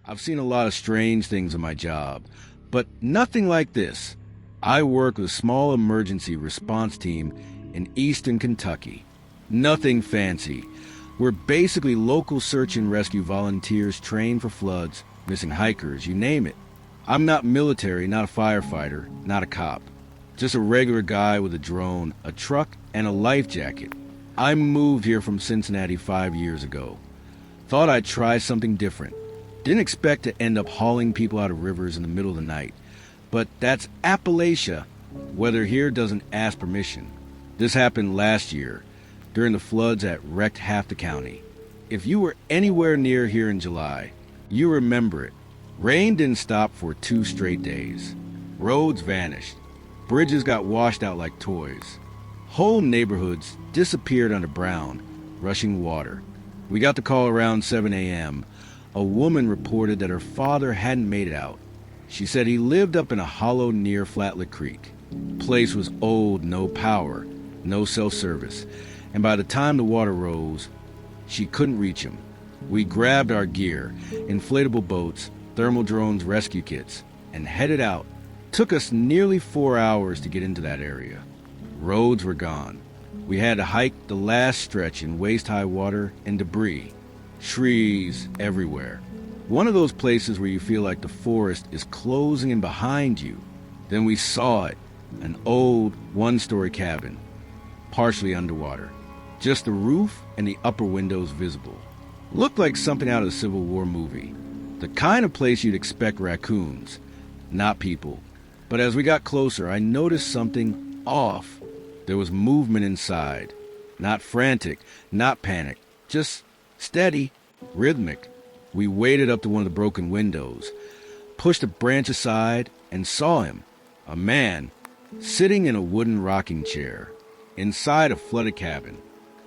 I've seen a lot of strange things in my job, but nothing like this. I work with a small emergency response team in eastern Kentucky. Nothing fancy. We're basically local search and rescue volunteers trained for floods, missing hikers, you name it. I'm not military, not a firefighter, not a cop. Just a regular guy with a drone, a truck, and a life jacket. I moved here from Cincinnati 5 years ago. Thought I'd try something different. Didn't expect to end up hauling people out of rivers in the middle of the night. But that's Appalachia. Weather here doesn't ask permission. This happened last year, during the floods that wrecked half the county. If you were anywhere near here in July, you remember it. Rain didn't stop for 2 straight days. Roads vanished. Bridges got washed out like toys. Whole neighborhoods disappeared under brown, rushing water. We got the call around 7 a.m. A woman reported that her father hadn't made it out. She said he lived up in a hollow near Flatlet Creek. Place was old, no power, no self-service, and by the time the water rose, she couldn't reach him. We grabbed our gear, inflatable boats, thermal drones, rescue kits, and headed out. Took us nearly 4 hours to get into that area. Roads were gone. We had to hike the last stretch in waist-high water and debris. Trees everywhere. One of those places where you feel like the forest is closing in behind you. Then we saw it, an old 1-story cabin, partially underwater. Just the roof and the upper windows visible. Looked like something out of a Civil War movie. The kind of place you'd expect raccoons, not people. But as we got closer, I noticed something off. There was movement inside. Not frantic, not panic, just steady, rhythmic. We waded up to one of the broken windows, pushed a branch aside, and saw him, a man, sitting in a wooden rocking chair, inside a flooded cabin,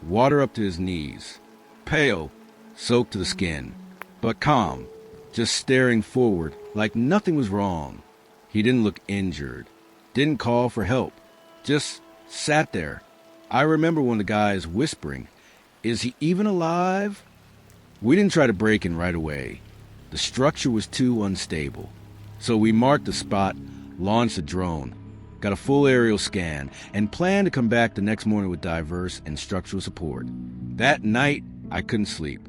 water up to his knees, pale, soaked to the skin, but calm, just staring forward like nothing was wrong. He didn't look injured, didn't call for help, just sat there. I remember one of the guys whispering, "Is he even alive?" We didn't try to break in right away. The structure was too unstable. So we marked the spot, launched a drone, got a full aerial scan, and planned to come back the next morning with diverse and structural support. That night, I couldn't sleep.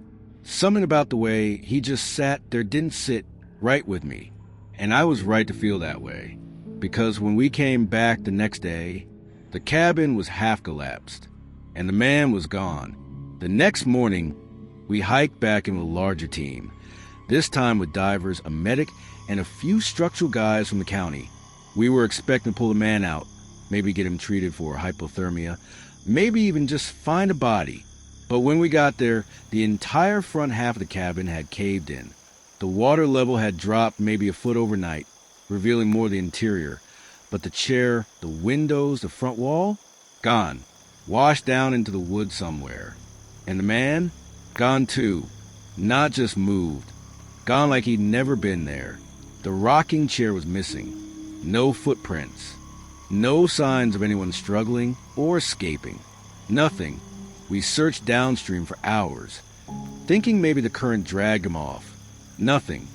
Something about the way he just sat there didn't sit right with me. And I was right to feel that way. Because when we came back the next day, the cabin was half collapsed, and the man was gone. The next morning, we hiked back in with a larger team, this time with divers, a medic, and a few structural guys from the county. We were expecting to pull the man out, maybe get him treated for hypothermia, maybe even just find a body. But when we got there, the entire front half of the cabin had caved in. The water level had dropped maybe a foot overnight, revealing more of the interior. But the chair, the windows, the front wall, gone, washed down into the woods somewhere. And the man, gone too, not just moved, gone like he'd never been there. The rocking chair was missing, no footprints, no signs of anyone struggling or escaping, nothing. We searched downstream for hours, thinking maybe the current dragged him off. Nothing.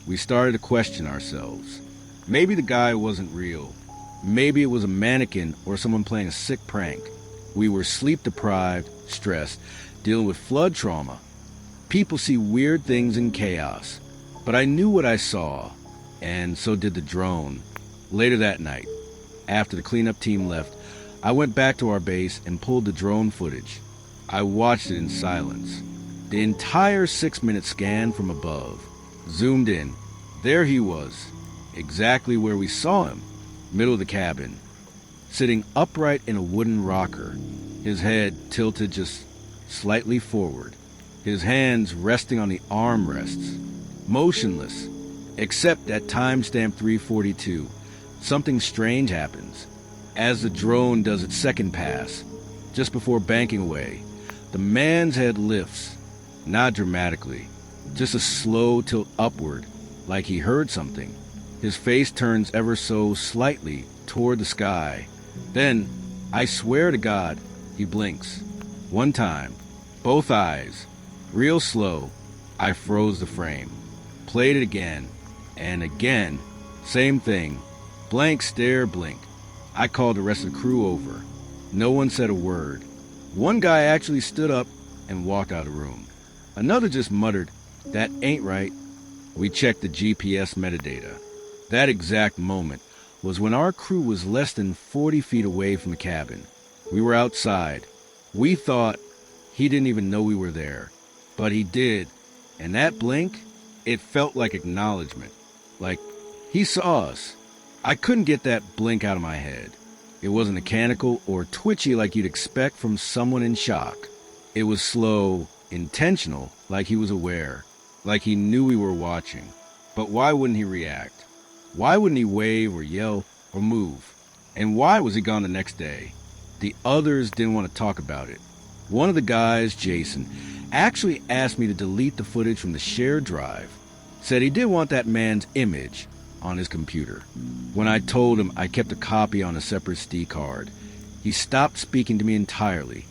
We started to question ourselves. Maybe the guy wasn't real. Maybe it was a mannequin or someone playing a sick prank. We were sleep-deprived, stressed, dealing with flood trauma. People see weird things in chaos. But I knew what I saw, and so did the drone. Later that night, after the cleanup team left, I went back to our base and pulled the drone footage. I watched it in silence. The entire 6-minute scan from above. Zoomed in. There he was, exactly where we saw him, middle of the cabin, sitting upright in a wooden rocker, his head tilted just slightly forward, his hands resting on the armrests, motionless, except at timestamp 3:42. Something strange happens. As the drone does its second pass, just before banking away, the man's head lifts, not dramatically, just a slow tilt upward, like he heard something. His face turns ever so slightly toward the sky. Then, I swear to God, he blinks. One time, both eyes, real slow. I froze the frame. Played it again. And again. Same thing. Blank stare, blink. I called the rest of the crew over. No one said a word. One guy actually stood up and walked out of the room. Another just muttered, "That ain't right." We checked the GPS metadata. That exact moment was when our crew was less than 40 feet away from the cabin. We were outside. We thought he didn't even know we were there. But he did. And that blink, it felt like acknowledgement. Like he saw us. I couldn't get that blink out of my head. It wasn't mechanical or twitchy like you'd expect from someone in shock. It was slow, intentional, like he was aware, like he knew we were watching. But why wouldn't he react? Why wouldn't he wave or yell or move? And why was he gone the next day? The others didn't want to talk about it. One of the guys, Jason, actually asked me to delete the footage from the shared drive. Said he didn't want that man's image on his computer. When I told him I kept a copy on a separate SD card, he stopped speaking to me entirely.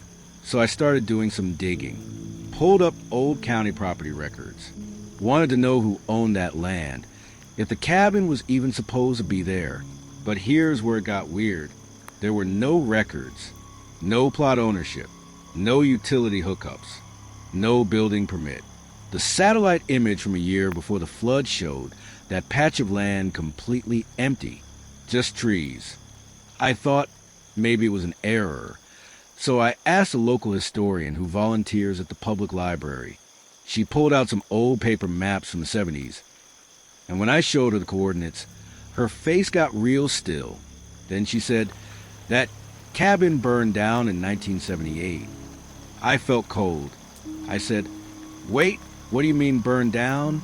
So I started doing some digging. Pulled up old county property records. Wanted to know who owned that land, if the cabin was even supposed to be there. But here's where it got weird. There were no records, no plot ownership, no utility hookups, no building permit. The satellite image from a year before the flood showed that patch of land completely empty, just trees. I thought maybe it was an error, so I asked a local historian who volunteers at the public library. She pulled out some old paper maps from the 70s, and when I showed her the coordinates, her face got real still. Then she said, "That cabin burned down in 1978. I felt cold. I said, "Wait, what do you mean burned down?"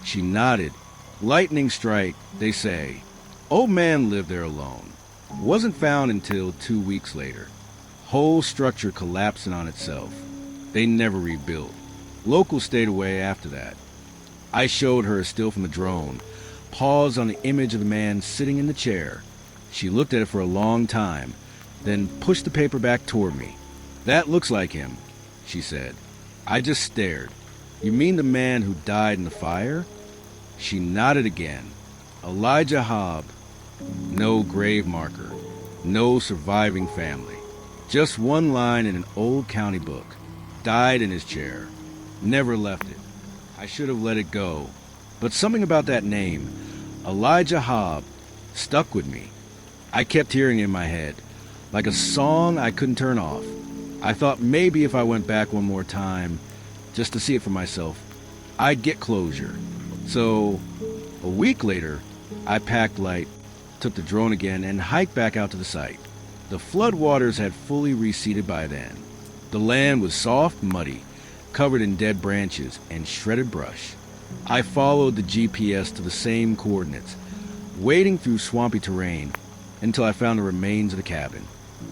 She nodded. "Lightning strike, they say. Old man lived there alone. Wasn't found until 2 weeks later. Whole structure collapsing on itself. They never rebuilt. Locals stayed away after that." I showed her a still from the drone, paused on the image of the man sitting in the chair. She looked at it for a long time, then pushed the paper back toward me. "That looks like him," she said. I just stared. "You mean the man who died in the fire?" She nodded again. Elijah Hobb. No grave marker. No surviving family. Just one line in an old county book. Died in his chair. Never left it. I should have let it go. But something about that name, Elijah Hobb, stuck with me. I kept hearing it in my head, like a song I couldn't turn off. I thought maybe if I went back one more time, just to see it for myself, I'd get closure. So, a week later, I packed light, took the drone again, and hiked back out to the site. The floodwaters had fully receded by then. The land was soft, muddy, covered in dead branches and shredded brush. I followed the GPS to the same coordinates, wading through swampy terrain until I found the remains of the cabin.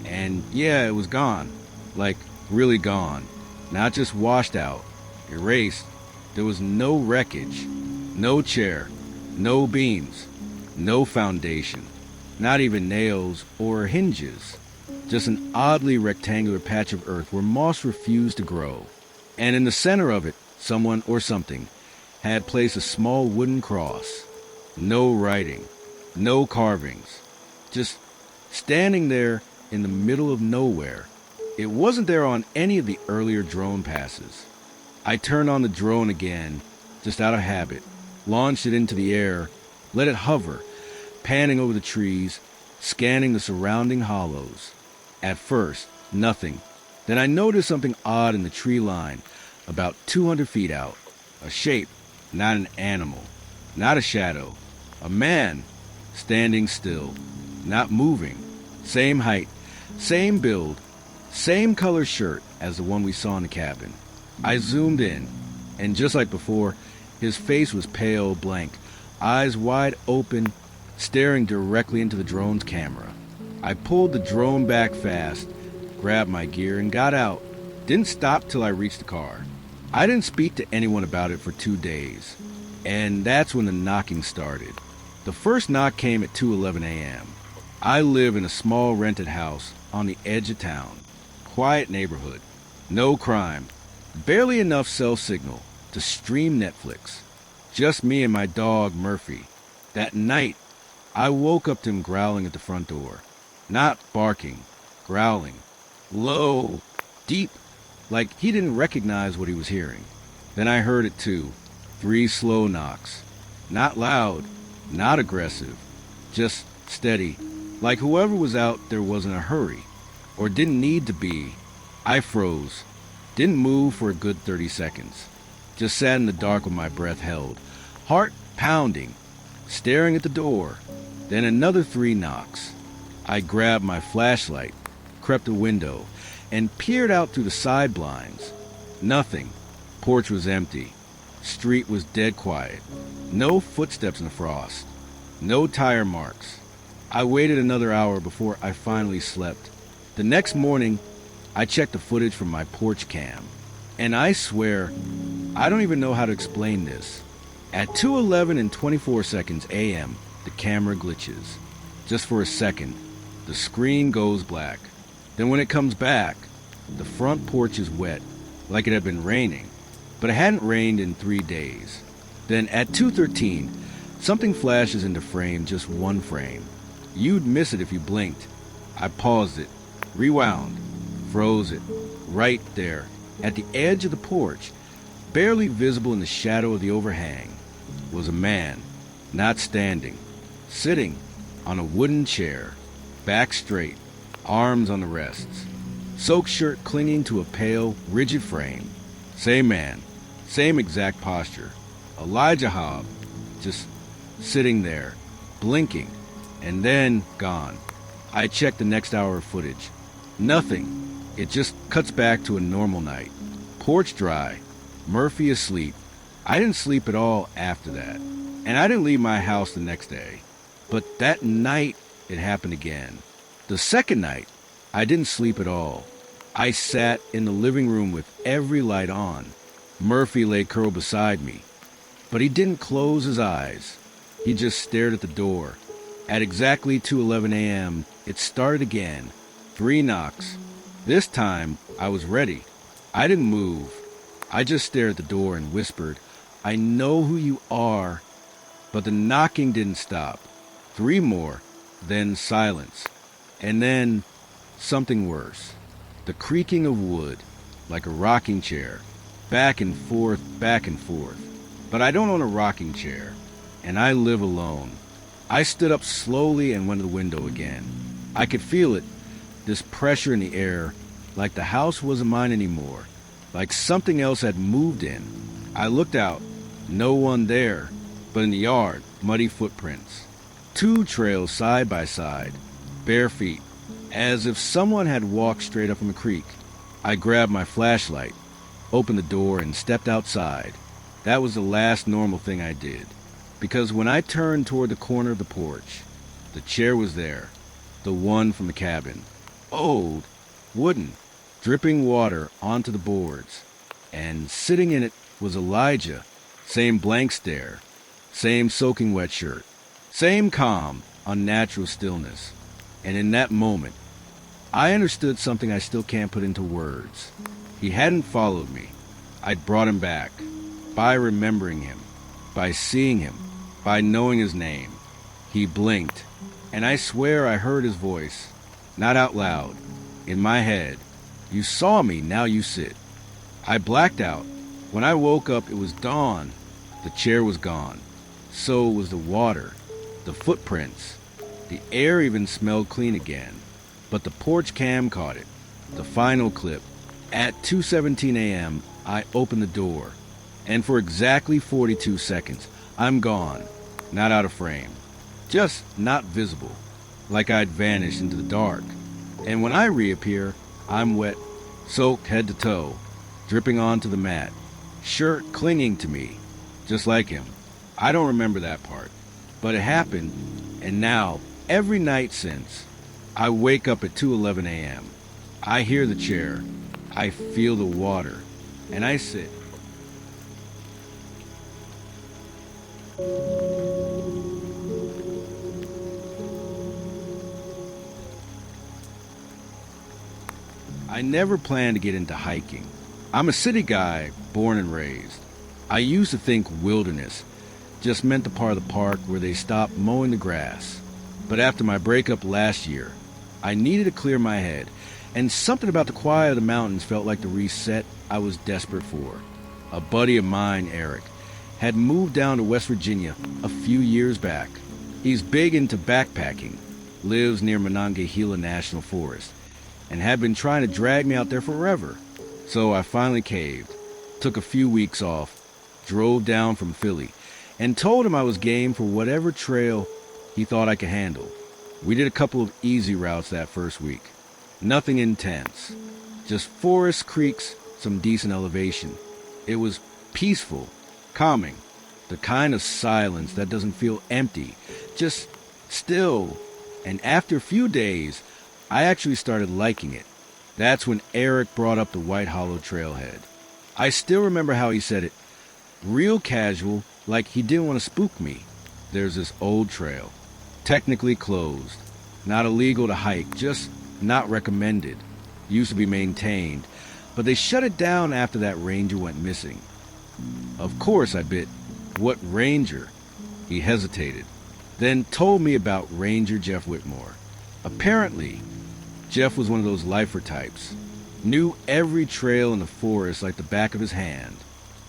And yeah, it was gone. Like, really gone. Not just washed out, erased. There was no wreckage, no chair, no beams, no foundation, not even nails or hinges. Just an oddly rectangular patch of earth where moss refused to grow. And in the center of it, someone or something had placed a small wooden cross. No writing, no carvings. Just standing there in the middle of nowhere. It wasn't there on any of the earlier drone passes. I turned on the drone again, just out of habit, launched it into the air, let it hover, panning over the trees, scanning the surrounding hollows. At first, nothing. Then I noticed something odd in the tree line, about 200 feet out. A shape, not an animal, not a shadow. A man, standing still, not moving. Same height, same build, same color shirt as the one we saw in the cabin. I zoomed in, and just like before, his face was pale blank, eyes wide open, staring directly into the drone's camera. I pulled the drone back fast, grabbed my gear, and got out. Didn't stop till I reached the car. I didn't speak to anyone about it for 2 days. And that's when the knocking started. The first knock came at 2:11 a.m. I live in a small rented house on the edge of town. Quiet neighborhood. No crime. Barely enough cell signal to stream Netflix. Just me and my dog, Murphy. That night, I woke up to him growling at the front door. Not barking, growling. Low, deep, like he didn't recognize what he was hearing. Then I heard it too. 3 slow knocks. Not loud, not aggressive, just steady. Like whoever was out there was in a hurry, or didn't need to be. I froze. Didn't move for a good 30 seconds. Just sat in the dark with my breath held, heart pounding, staring at the door. Then another 3 knocks. I grabbed my flashlight, crept a window, and peered out through the side blinds. Nothing. Porch was empty. Street was dead quiet. No footsteps in the frost. No tire marks. I waited another hour before I finally slept. The next morning, I checked the footage from my porch cam. And I swear, I don't even know how to explain this. At 2:11 and 24 seconds a.m., the camera glitches. Just for a second, the screen goes black. Then when it comes back, the front porch is wet, like it had been raining. But it hadn't rained in 3 days. Then at 2:13, something flashes into frame, just one frame. You'd miss it if you blinked. I paused it, rewound, froze it. Right there, at the edge of the porch, barely visible in the shadow of the overhang, was a man, not standing, sitting on a wooden chair, back straight, arms on the rests, soaked shirt clinging to a pale, rigid frame. Same man, same exact posture. Elijah Hobb, just sitting there, blinking, and then gone. I checked the next hour of footage. Nothing. It just cuts back to a normal night. Porch dry, Murphy asleep. I didn't sleep at all after that, and I didn't leave my house the next day. But that night, it happened again. The second night, I didn't sleep at all. I sat in the living room with every light on. Murphy lay curled beside me, but he didn't close his eyes. He just stared at the door. At exactly 2:11 a.m., it started again. 3 knocks. This time, I was ready. I didn't move. I just stared at the door and whispered, "I know who you are." But the knocking didn't stop. 3 more, then silence. And then something worse. The creaking of wood, like a rocking chair, back and forth, back and forth. But I don't own a rocking chair, and I live alone. I stood up slowly and went to the window again. I could feel it, this pressure in the air, like the house wasn't mine anymore, like something else had moved in. I looked out, no one there, but in the yard, muddy footprints. 2 trails side by side, bare feet, as if someone had walked straight up from a creek. I grabbed my flashlight, opened the door, and stepped outside. That was the last normal thing I did, because when I turned toward the corner of the porch, the chair was there, the one from the cabin. Old, wooden, dripping water onto the boards, and sitting in it was Elijah. Same blank stare, same soaking wet shirt, same calm, unnatural stillness. And in that moment, I understood something I still can't put into words. He hadn't followed me. I'd brought him back, by remembering him, by seeing him, by knowing his name. He blinked, and I swear I heard his voice, not out loud, in my head. "You saw me, now you sit." I blacked out. When I woke up, it was dawn. The chair was gone. So was the water, the footprints. The air even smelled clean again. But the porch cam caught it. The final clip. At 2:17 a.m., I opened the door. And for exactly 42 seconds, I'm gone. Not out of frame. Just not visible. Like I'd vanished into the dark. And when I reappear, I'm wet, soaked head to toe, dripping onto the mat. Shirt clinging to me, just like him. I don't remember that part. But it happened, and now, every night since, I wake up at 2:11 a.m. I hear the chair. I feel the water. And I sit. I never planned to get into hiking. I'm a city guy, born and raised. I used to think wilderness, just meant the part of the park where they stopped mowing the grass. But after my breakup last year, I needed to clear my head, and something about the quiet of the mountains felt like the reset I was desperate for. A buddy of mine, Eric, had moved down to West Virginia a few years back. He's big into backpacking, lives near Monongahela National Forest, and had been trying to drag me out there forever. So I finally caved, took a few weeks off, drove down from Philly, and told him I was game for whatever trail he thought I could handle. We did a couple of easy routes that first week. Nothing intense. Just forests, creeks, some decent elevation. It was peaceful, calming. The kind of silence that doesn't feel empty, just still. And after a few days, I actually started liking it. That's when Eric brought up the White Hollow trailhead. I still remember how he said it. Real casual, like he didn't want to spook me. There's this old trail, technically closed, not illegal to hike, just not recommended. Used to be maintained, but they shut it down after that ranger went missing. Of course I bit. What ranger? He hesitated, then told me about Ranger Jeff Whitmore. Apparently, Jeff was one of those lifer types. Knew every trail in the forest like the back of his hand.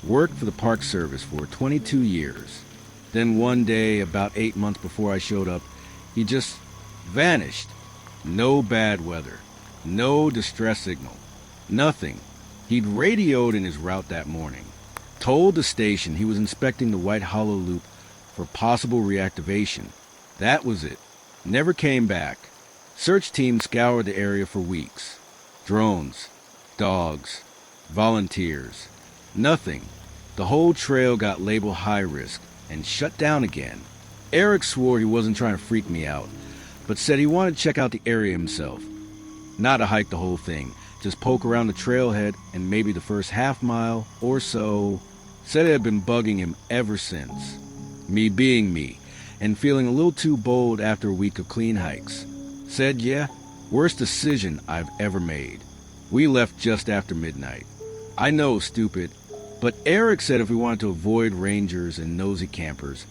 Worked for the Park Service for 22 years. Then one day, about 8 months before I showed up, he just vanished. No bad weather. No distress signal. Nothing. He'd radioed in his route that morning. Told the station he was inspecting the White Hollow Loop for possible reactivation. That was it. Never came back. Search teams scoured the area for weeks. Drones, dogs, volunteers. Nothing. The whole trail got labeled high risk and shut down again. Eric swore he wasn't trying to freak me out, but said he wanted to check out the area himself. Not to hike the whole thing, just poke around the trailhead and maybe the first half mile or so. Said it had been bugging him ever since. Me being me, and feeling a little too bold after a week of clean hikes. Said, yeah, worst decision I've ever made. We left just after midnight. I know, stupid, but Eric said if we wanted to avoid rangers and nosy campers,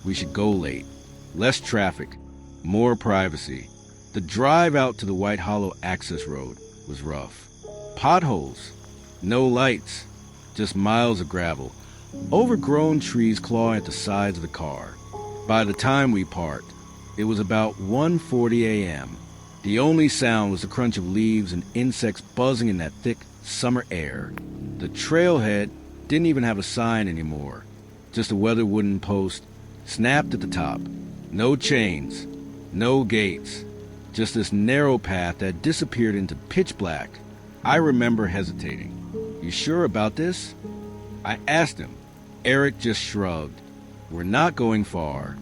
we should go late. Less traffic, more privacy. The drive out to the White Hollow access road was rough. Potholes, no lights, just miles of gravel. Overgrown trees clawing at the sides of the car. By the time we parked, it was about 1:40 a.m. The only sound was the crunch of leaves and insects buzzing in that thick summer air. The trailhead didn't even have a sign anymore. Just a weathered wooden post, snapped at the top. No chains, no gates. Just this narrow path that disappeared into pitch black. I remember hesitating. You sure about this? I asked him. Eric just shrugged. We're not going far.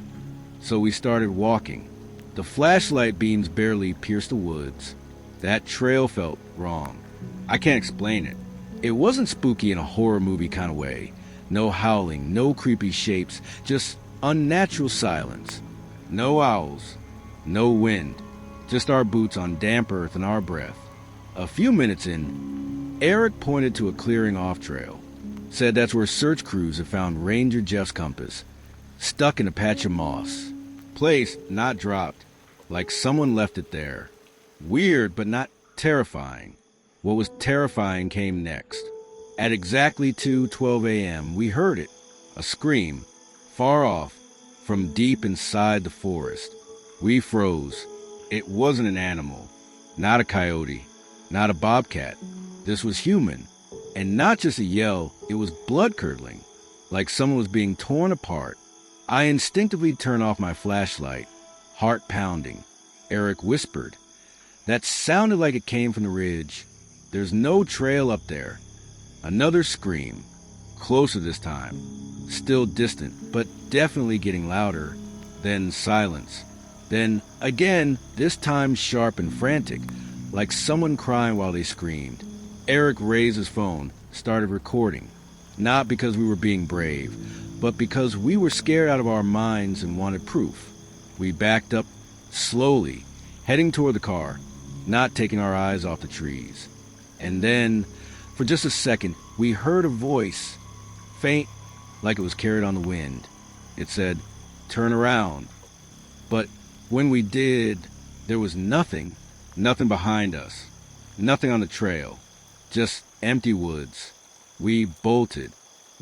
So we started walking. The flashlight beams barely pierced the woods. That trail felt wrong. I can't explain it. It wasn't spooky in a horror movie kind of way. No howling, no creepy shapes, just unnatural silence. No owls, no wind, just our boots on damp earth and our breath. A few minutes in, Eric pointed to a clearing off trail. Said that's where search crews have found Ranger Jeff's compass, stuck in a patch of moss. Place not dropped, like someone left it there. Weird, but not terrifying. What was terrifying came next. At exactly 2:12 a.m., we heard it, a scream, far off, from deep inside the forest. We froze. It wasn't an animal, not a coyote, not a bobcat. This was human, and not just a yell, it was blood-curdling, like someone was being torn apart. I instinctively turned off my flashlight, heart pounding. Eric whispered. That sounded like it came from the ridge. There's no trail up there. Another scream, closer this time, still distant, but definitely getting louder. Then silence. Then, again, this time sharp and frantic, like someone crying while they screamed. Eric raised his phone, started recording. Not because we were being brave, but because we were scared out of our minds and wanted proof. We backed up, slowly, heading toward the car, not taking our eyes off the trees. And then, for just a second, we heard a voice, faint, like it was carried on the wind. It said, "Turn around." But when we did, there was nothing behind us, nothing on the trail, just empty woods. We bolted.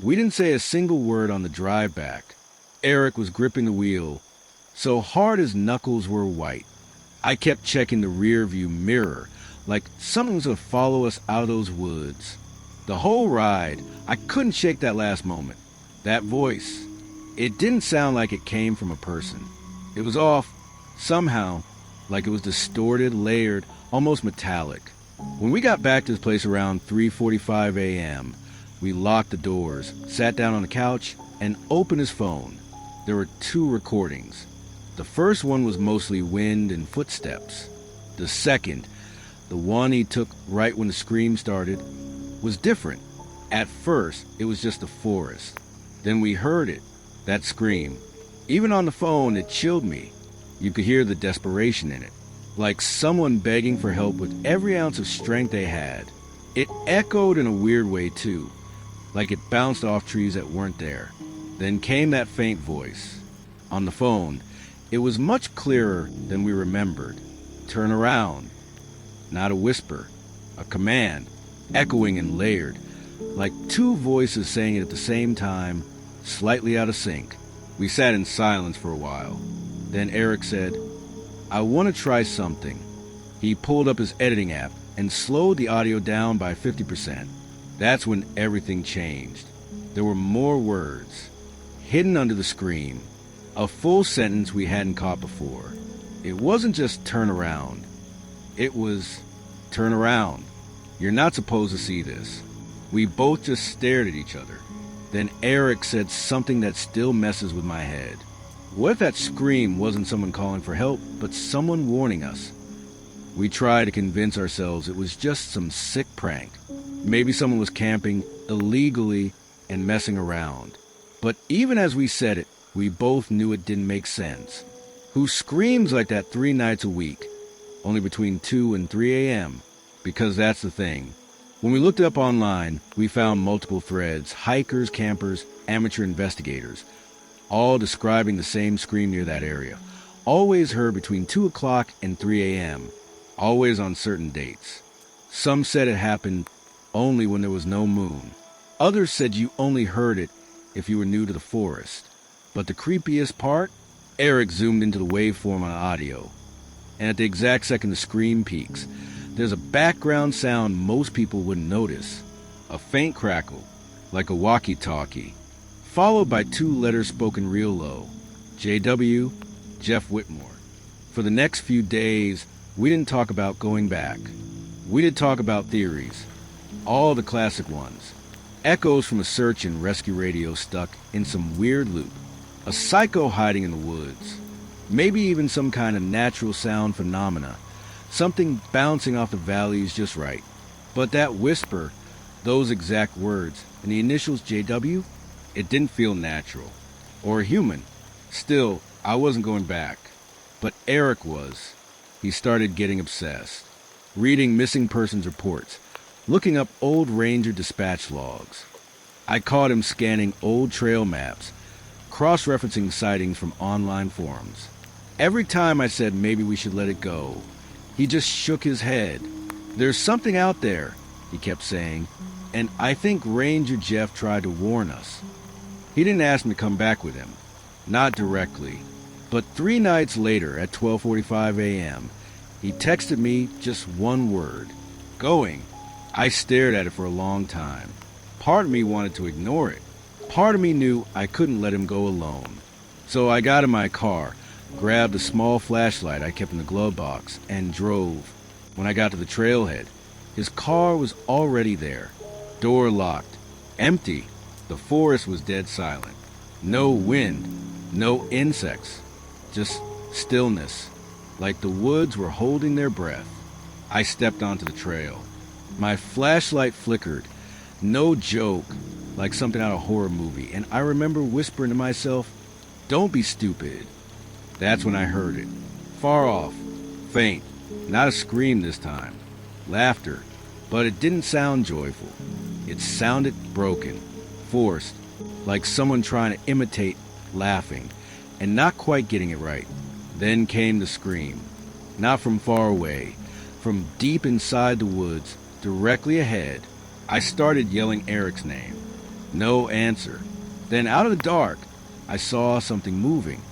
We didn't say a single word on the drive back. Eric was gripping the wheel so hard his knuckles were white. I kept checking the rear view mirror, like something was going to follow us out of those woods. The whole ride, I couldn't shake that last moment. That voice, it didn't sound like it came from a person. It was off, somehow, like it was distorted, layered, almost metallic. When we got back to this place around 3:45 a.m., we locked the doors, sat down on the couch, and opened his phone. There were 2 recordings. The first one was mostly wind and footsteps. The second, the one he took right when the scream started, was different. At first, it was just the forest. Then we heard it, that scream. Even on the phone, it chilled me. You could hear the desperation in it, like someone begging for help with every ounce of strength they had. It echoed in a weird way, too, like it bounced off trees that weren't there. Then came that faint voice. On the phone, it was much clearer than we remembered. "Turn around." Not a whisper, a command, echoing and layered, like 2 voices saying it at the same time, slightly out of sync. We sat in silence for a while. Then Eric said, "I want to try something." He pulled up his editing app and slowed the audio down by 50%. That's when everything changed. There were more words, hidden under the scream, a full sentence we hadn't caught before. It wasn't just "turn around." It was, "Turn around. You're not supposed to see this." We both just stared at each other. Then Eric said something that still messes with my head. What if that scream wasn't someone calling for help, but someone warning us? We tried to convince ourselves it was just some sick prank. Maybe someone was camping illegally and messing around. But even as we said it, we both knew it didn't make sense. Who screams like that 3 nights a week, only between 2 and 3 a.m.? Because that's the thing. When we looked it up online, we found multiple threads, hikers, campers, amateur investigators, all describing the same scream near that area. Always heard between 2 o'clock and 3 a.m., always on certain dates. Some said it happened only when there was no moon. Others said you only heard it if you were new to the forest. But the creepiest part? Eric zoomed into the waveform on audio, and at the exact second the scream peaks, there's a background sound most people wouldn't notice. A faint crackle, like a walkie-talkie, followed by 2 letters spoken real low. JW, Jeff Whitmore. For the next few days, we didn't talk about going back. We did talk about theories, all the classic ones. Echoes from a search and rescue radio stuck in some weird loop. A psycho hiding in the woods. Maybe even some kind of natural sound phenomena. Something bouncing off the valleys just right. But that whisper, those exact words, and the initials JW, it didn't feel natural. Or human. Still, I wasn't going back. But Eric was. He started getting obsessed. Reading missing persons reports. Looking up old ranger dispatch logs. I caught him scanning old trail maps, cross-referencing sightings from online forums. Every time I said maybe we should let it go, he just shook his head. "There's something out there," he kept saying, and I think Ranger Jeff tried to warn us. He didn't ask me to come back with him, not directly, but 3 nights later at 12:45 a.m., he texted me just one word, "Going." I stared at it for a long time. Part of me wanted to ignore it. Part of me knew I couldn't let him go alone. So I got in my car, grabbed a small flashlight I kept in the glove box, and drove. When I got to the trailhead, his car was already there. Door locked. Empty. The forest was dead silent. No wind. No insects. Just stillness. Like the woods were holding their breath. I stepped onto the trail. My flashlight flickered. No joke. Like something out of a horror movie. And I remember whispering to myself, "Don't be stupid." That's when I heard it. Far off. Faint. Not a scream this time. Laughter. But it didn't sound joyful. It sounded broken. Forced. Like someone trying to imitate laughing, and not quite getting it right. Then came the scream. Not from far away, from deep inside the woods, directly ahead. I started yelling Eric's name. No answer. Then out of the dark, I saw something moving.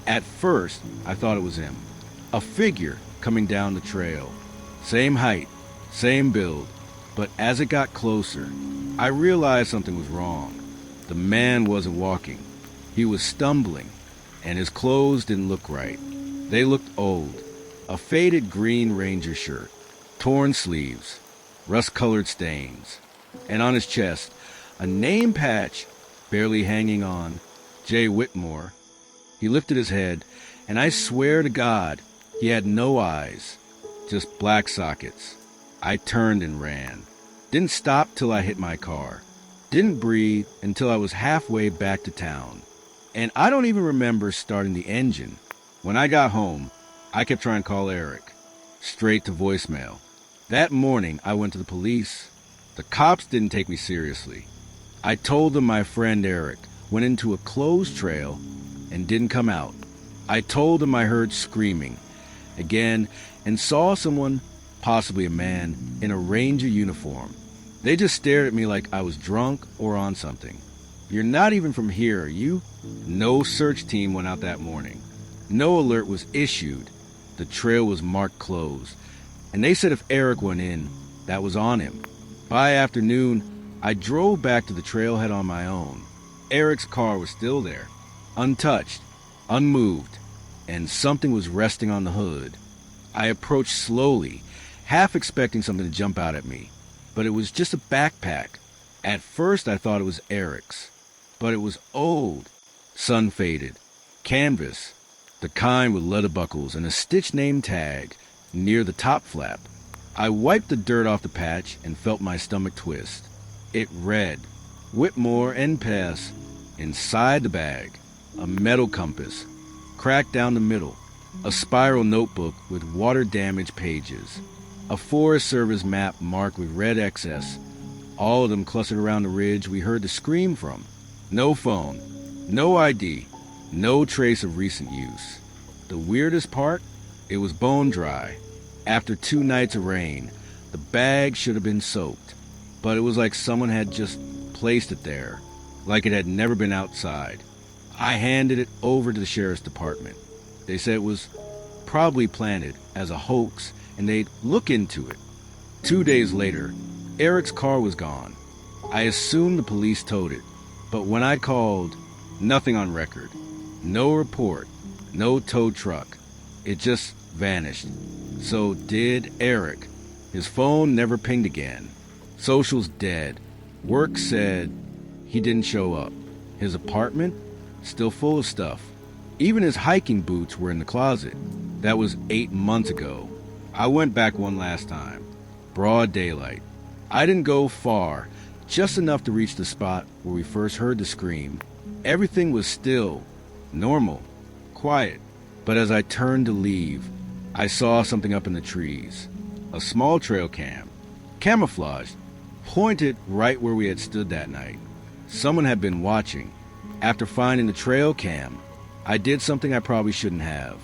At first, I thought it was him. A figure coming down the trail. Same height, same build, but as it got closer, I realized something was wrong. The man wasn't walking. He was stumbling, and his clothes didn't look right. They looked old. A faded green ranger shirt, torn sleeves, rust-colored stains, and on his chest, a name patch barely hanging on, J. Whitmore. He lifted his head, and I swear to God, he had no eyes, just black sockets. I turned and ran. Didn't stop till I hit my car. Didn't breathe until I was halfway back to town. And I don't even remember starting the engine. When I got home, I kept trying to call Eric. Straight to voicemail. That morning, I went to the police. The cops didn't take me seriously. I told them my friend Eric went into a closed trail and didn't come out. I told them I heard screaming again and saw someone, possibly a man, in a ranger uniform. They just stared at me like I was drunk or on something. You're not even from here, are you? No search team went out that morning. No alert was issued. The trail was marked closed. And they said if Eric went in, that was on him. By afternoon, I drove back to the trailhead on my own. Eric's car was still there, untouched, unmoved, and something was resting on the hood. I approached slowly, half expecting something to jump out at me, but it was just a backpack. At first I thought it was Eric's, but it was old, sun-faded, canvas, the kind with leather buckles and a stitched name tag near the top flap. I wiped the dirt off the patch and felt my stomach twist. It read, Whitmore and Pass. Inside the bag, a metal compass, cracked down the middle, a spiral notebook with water-damaged pages, a Forest Service map marked with red excess, all of them clustered around the ridge we heard the scream from. No phone, no ID, no trace of recent use. The weirdest part? It was bone dry. After 2 nights of rain, the bag should have been soaked, but it was like someone had just placed it there, like it had never been outside. I handed it over to the sheriff's department. They said it was probably planted as a hoax and they'd look into it. 2 days later, Eric's car was gone. I assumed the police towed it, but when I called, nothing on record. No report, no tow truck. It just vanished. So did Eric. His phone never pinged again. Social's dead. Work said he didn't show up. His apartment? Still full of stuff. Even his hiking boots were in the closet. That was 8 months ago. I went back one last time. Broad daylight. I didn't go far, just enough to reach the spot where we first heard the scream. Everything was still, normal, quiet. But as I turned to leave, I saw something up in the trees. A small trail cam, camouflaged, pointed right where we had stood that night. Someone had been watching. After finding the trail cam, I did something I probably shouldn't have.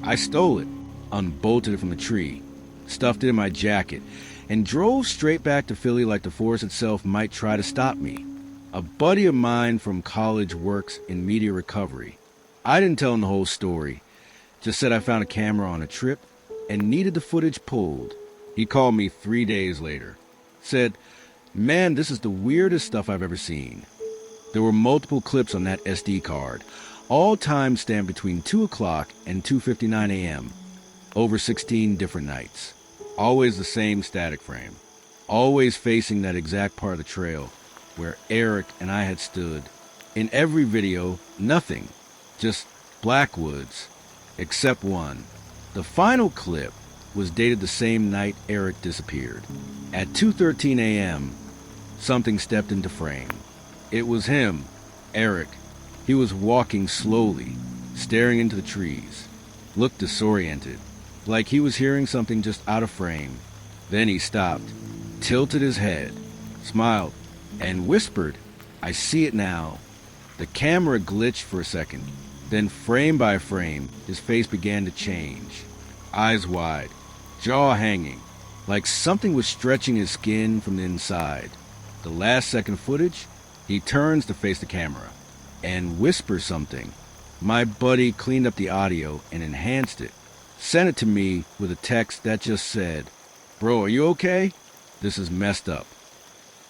I stole it, unbolted it from the tree, stuffed it in my jacket, and drove straight back to Philly like the force itself might try to stop me. A buddy of mine from college works in media recovery. I didn't tell him the whole story, just said I found a camera on a trip and needed the footage pulled. He called me 3 days later. Said, "Man, this is the weirdest stuff I've ever seen." There were multiple clips on that SD card, all time stamped between 2 o'clock and 2:59 a.m., over 16 different nights. Always the same static frame, always facing that exact part of the trail where Eric and I had stood. In every video, nothing, just black woods, except one. The final clip was dated the same night Eric disappeared. At 2:13 a.m., something stepped into frame. It was him, Eric. He was walking slowly, staring into the trees, looked disoriented, like he was hearing something just out of frame. Then he stopped, tilted his head, smiled, and whispered, "I see it now." The camera glitched for a second. Then frame by frame, his face began to change. Eyes wide, jaw hanging, like something was stretching his skin from the inside. The last second footage, he turns to face the camera and whispers something. My buddy cleaned up the audio and enhanced it. Sent it to me with a text that just said, "Bro, are you okay? This is messed up."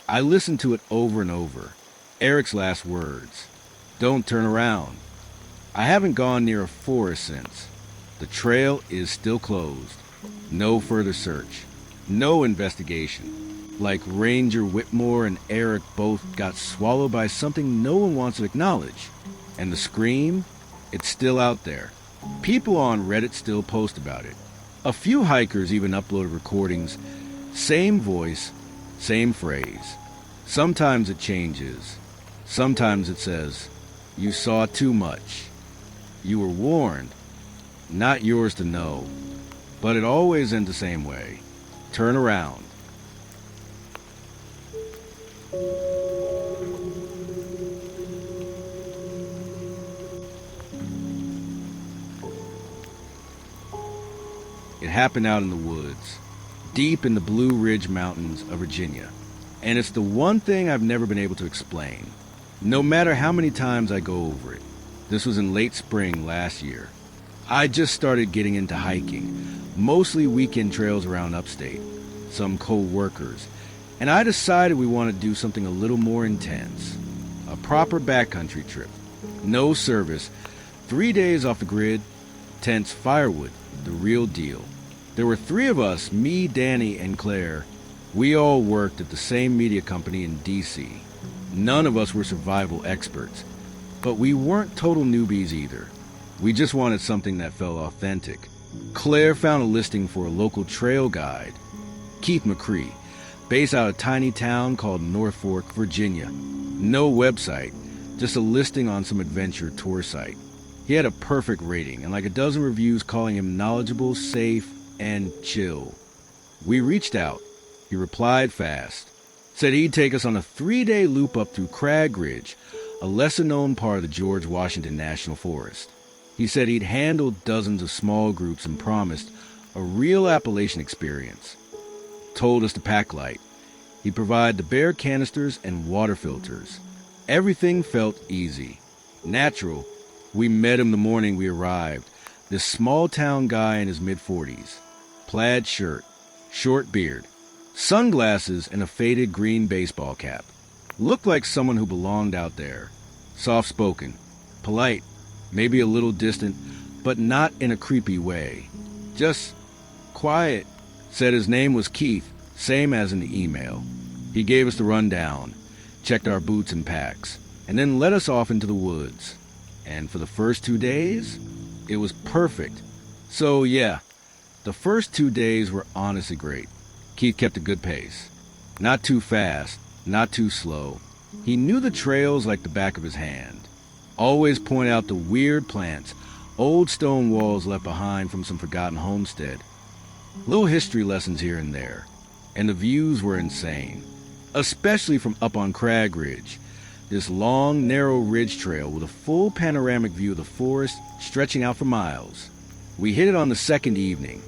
I listened to it over and over. Eric's last words, "Don't turn around." I haven't gone near a forest since. The trail is still closed. No further search. No investigation. Like Ranger Whitmore and Eric both got swallowed by something no one wants to acknowledge. And the scream? It's still out there. People on Reddit still post about it. A few hikers even uploaded recordings. Same voice, same phrase. Sometimes it changes. Sometimes it says, "You saw too much. You were warned. Not yours to know." But it always ends the same way. Turn around. It happened out in the woods, deep in the Blue Ridge Mountains of Virginia. And it's the one thing I've never been able to explain, no matter how many times I go over it. This was in late spring last year. I just started getting into hiking, mostly weekend trails around upstate, some co-workers, and I decided we wanted to do something a little more intense. A proper backcountry trip. No service, 3 days off the grid, tents, firewood, the real deal. There were 3 of us, me, Danny, and Claire. We all worked at the same media company in DC. None of us were survival experts, but we weren't total newbies either. We just wanted something that felt authentic. Claire found a listing for a local trail guide, Keith McCree, based out of a tiny town called North Fork, Virginia. No website, just a listing on some adventure tour site. He had a perfect rating and like a dozen reviews calling him knowledgeable, safe, and chill. We reached out. He replied fast. Said he'd take us on a 3-day loop up through Crag Ridge, a lesser-known part of the George Washington National Forest. He said he'd handled dozens of small groups and promised a real Appalachian experience. Told us to pack light. He'd provide the bare canisters and water filters. Everything felt easy, natural. We met him the morning we arrived. This small-town guy in his mid-40s. Plaid shirt, short beard, sunglasses, and a faded green baseball cap. Looked like someone who belonged out there. Soft-spoken, polite, maybe a little distant, but not in a creepy way. Just quiet. Said his name was Keith, same as in the email. He gave us the rundown, checked our boots and packs, and then led us off into the woods. And for the first 2 days, it was perfect. So yeah, the first 2 days were honestly great. Keith kept a good pace. Not too fast, not too slow. He knew the trails like the back of his hand. Always point out the weird plants, old stone walls left behind from some forgotten homestead. Little history lessons here and there. And the views were insane. Especially from up on Crag Ridge. This long, narrow ridge trail with a full panoramic view of the forest stretching out for miles. We hit it on the second evening,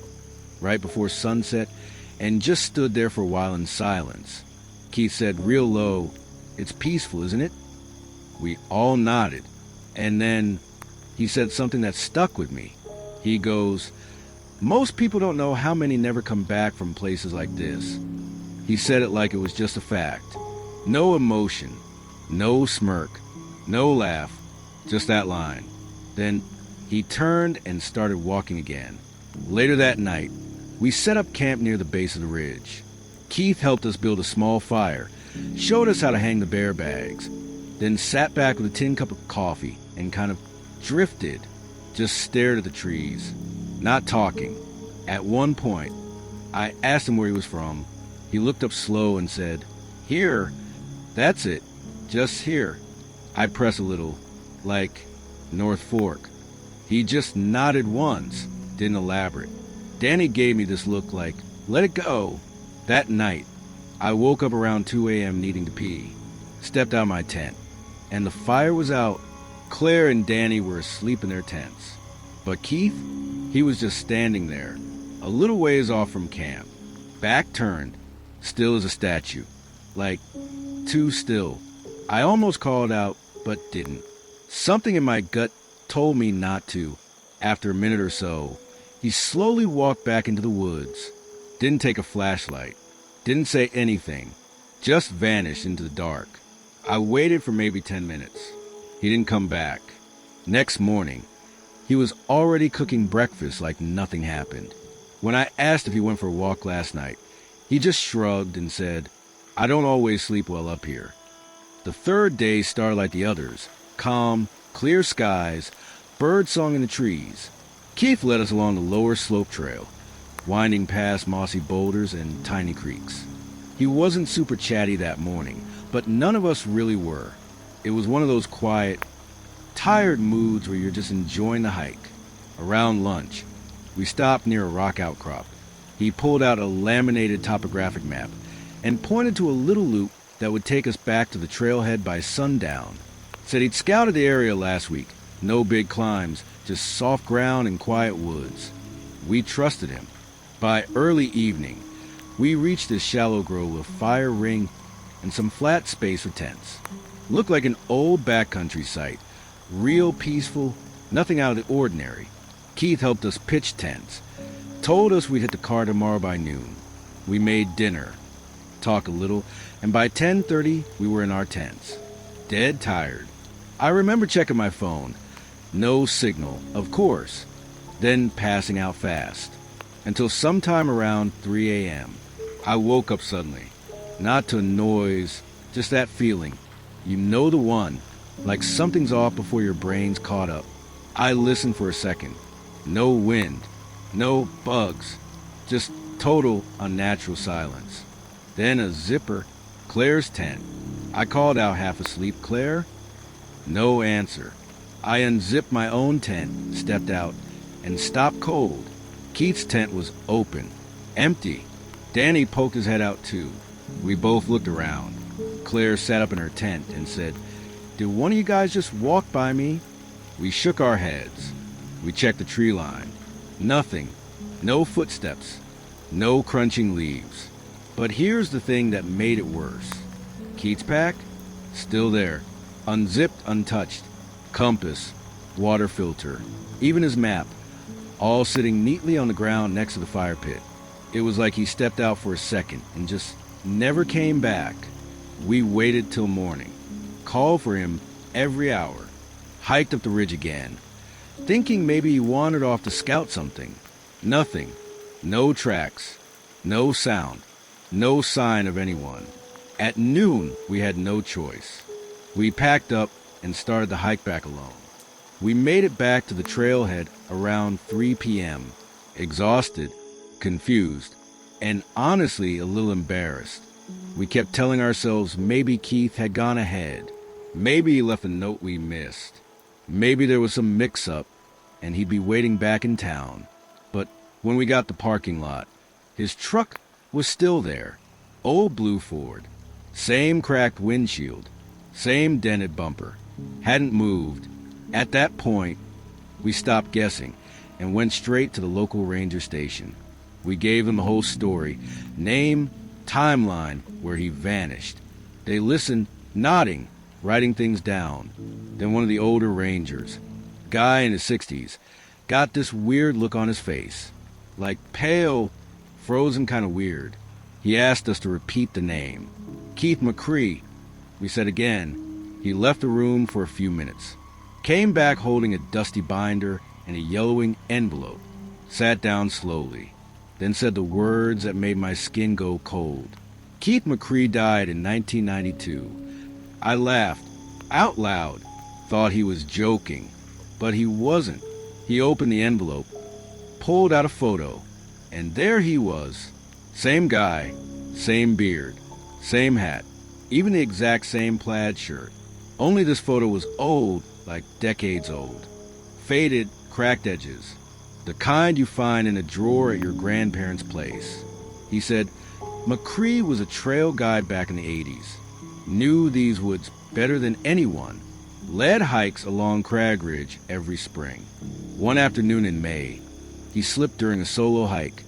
right before sunset, and just stood there for a while in silence. Keith said real low, "It's peaceful, isn't it?" We all nodded, and then he said something that stuck with me. He goes, "Most people don't know how many never come back from places like this." He said it like it was just a fact. No emotion, no smirk, no laugh, just that line. Then he turned and started walking again. Later that night, we set up camp near the base of the ridge. Keith helped us build a small fire, showed us how to hang the bear bags, then sat back with a tin cup of coffee and kind of drifted, just stared at the trees, not talking. At one point, I asked him where he was from. He looked up slow and said, "Here, that's it, just here." I pressed a little, like North Fork. He just nodded once, didn't elaborate. Danny gave me this look like, "Let it go." That night, I woke up around 2 a.m. needing to pee. Stepped out of my tent. and the fire was out, Claire and Danny were asleep in their tents. But Keith, he was just standing there, a little ways off from camp, back turned, still as a statue, like too still. I almost called out, but didn't. Something in my gut told me not to. After a minute or so, he slowly walked back into the woods, didn't take a flashlight, didn't say anything, just vanished into the dark. I waited for maybe 10 minutes. He didn't come back. Next morning, he was already cooking breakfast like nothing happened. When I asked if he went for a walk last night, he just shrugged and said, "I don't always sleep well up here." The third day started like the others, calm, clear skies, bird song in the trees. Keith led us along the lower slope trail, winding past mossy boulders and tiny creeks. He wasn't super chatty that morning, but none of us really were. It was one of those quiet, tired moods where you're just enjoying the hike. Around lunch, we stopped near a rock outcrop. He pulled out a laminated topographic map and pointed to a little loop that would take us back to the trailhead by sundown. Said he'd scouted the area last week. No big climbs, just soft ground and quiet woods. We trusted him. By early evening, we reached this shallow grove with fire ring and some flat space for tents. Looked like an old backcountry site. Real peaceful, nothing out of the ordinary. Keith helped us pitch tents. Told us we'd hit the car tomorrow by noon. We made dinner, talked a little, and by 10:30 we were in our tents. Dead tired. I remember checking my phone. No signal, of course. Then passing out fast. Until sometime around 3 a.m. I woke up suddenly. Not to noise, just that feeling. You know the one, like something's off before your brain's caught up. I listened for a second. No wind, no bugs, just total unnatural silence. Then a zipper, Claire's tent. I called out half asleep, "Claire?" No answer. I unzipped my own tent, stepped out, and stopped cold. Keith's tent was open, empty. Danny poked his head out too. We both looked around. Claire sat up in her tent and said, "Did one of you guys just walk by me?" We shook our heads. We checked the tree line. Nothing. No footsteps. No crunching leaves. But here's the thing that made it worse. Keith's pack? Still there. Unzipped, untouched. Compass. Water filter. Even his map. All sitting neatly on the ground next to the fire pit. It was like he stepped out for a second and just never came back. We waited till morning. Called for him every hour. Hiked up the ridge again. Thinking maybe he wandered off to scout something. Nothing. No tracks. No sound. No sign of anyone. At noon, we had no choice. We packed up and started the hike back alone. We made it back to the trailhead around 3 p.m., exhausted, confused, and honestly a little embarrassed. We kept telling ourselves maybe Keith had gone ahead. Maybe he left a note we missed. Maybe there was some mix-up, and he'd be waiting back in town. But when we got to the parking lot, his truck was still there. Old blue Ford. Same cracked windshield. Same dented bumper. Hadn't moved. At that point, we stopped guessing and went straight to the local ranger station. We gave them the whole story. Name, timeline, where he vanished. They listened, nodding, writing things down. Then one of the older rangers, guy in his 60s, got this weird look on his face. Like pale, frozen, kind of weird. He asked us to repeat the name. Keith McCree. We said again. He left the room for a few minutes. Came back holding a dusty binder and a yellowing envelope. Sat down slowly. Then said the words that made my skin go cold. Keith McCree died in 1992. I laughed, out loud, thought he was joking. But he wasn't. He opened the envelope, pulled out a photo, and there he was. Same guy, same beard, same hat, even the exact same plaid shirt. Only this photo was old, like decades old. Faded, cracked edges. The kind you find in a drawer at your grandparents' place. He said, McCree was a trail guide back in the 80s. Knew these woods better than anyone, led hikes along Crag Ridge every spring. One afternoon in May, he slipped during a solo hike,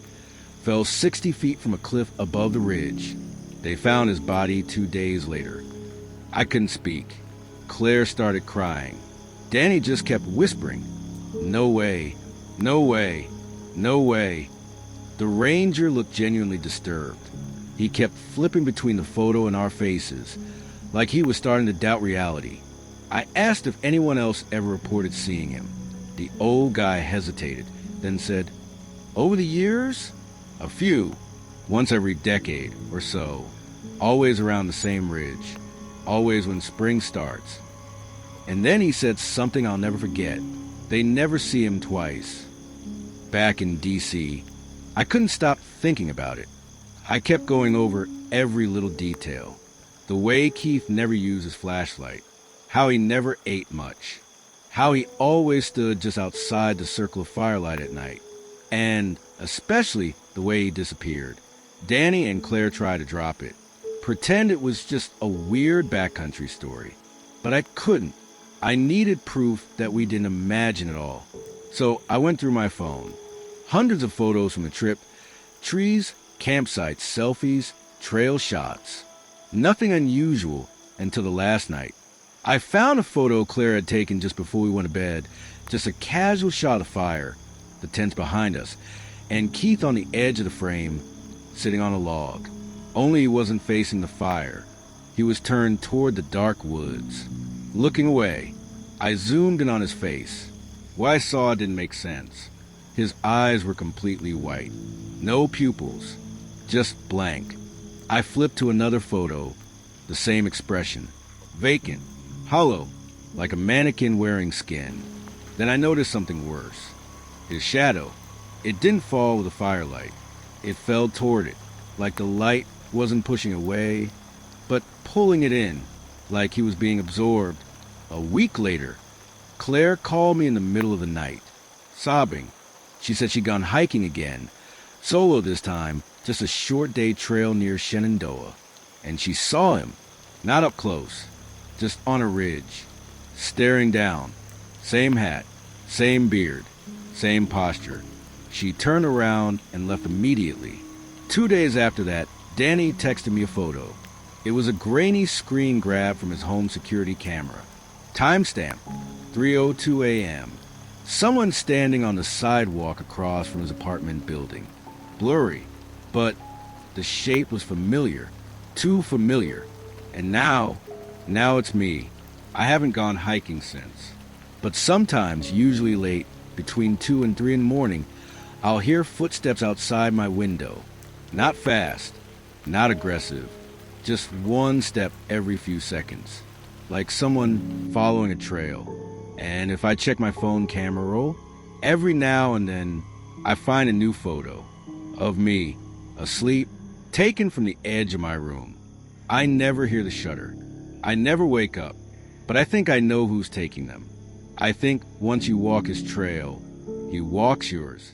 fell 60 feet from a cliff above the ridge. They found his body 2 days later. I couldn't speak. Claire started crying. Danny just kept whispering, "No way, no way, no way." The ranger looked genuinely disturbed. He kept flipping between the photo and our faces, like he was starting to doubt reality. I asked if anyone else ever reported seeing him. The old guy hesitated, then said, "Over the years? A few. Once every decade or so. Always around the same ridge. Always when spring starts." And then he said something I'll never forget. They never see him twice. Back in D.C., I couldn't stop thinking about it. I kept going over every little detail. The way Keith never used his flashlight. How he never ate much. How he always stood just outside the circle of firelight at night. And especially the way he disappeared. Danny and Claire tried to drop it. Pretend it was just a weird backcountry story. But I couldn't. I needed proof that we didn't imagine it all. So I went through my phone. Hundreds of photos from the trip. Trees, campsites, selfies, trail shots. Nothing unusual until the last night. I found a photo Claire had taken just before we went to bed. Just a casual shot of fire, the tents behind us, and Keith on the edge of the frame, sitting on a log. Only he wasn't facing the fire. He was turned toward the dark woods, looking away. I zoomed in on his face. What I saw didn't make sense. His eyes were completely white. No pupils. Just blank. I flipped to another photo. The same expression. Vacant. Hollow. Like a mannequin wearing skin. Then I noticed something worse. His shadow. It didn't fall with the firelight. It fell toward it. Like the light wasn't pushing away, but pulling it in. Like he was being absorbed. A week later, Claire called me in the middle of the night, sobbing. She said she'd gone hiking again, solo this time, just a short day trail near Shenandoah. And she saw him, not up close, just on a ridge, staring down. Same hat, same beard, same posture. She turned around and left immediately. 2 days after that, Danny texted me a photo. It was a grainy screen grab from his home security camera. Timestamp, 3:02 a.m. Someone standing on the sidewalk across from his apartment building. Blurry, but the shape was familiar, too familiar. And now it's me. I haven't gone hiking since. But sometimes, usually late, between 2 and 3 in the morning, I'll hear footsteps outside my window. Not fast, not aggressive, just one step every few seconds. Like someone following a trail. And if I check my phone camera roll, every now and then I find a new photo of me, asleep, taken from the edge of my room. I never hear the shutter. I never wake up, but I think I know who's taking them. I think once you walk his trail, he walks yours.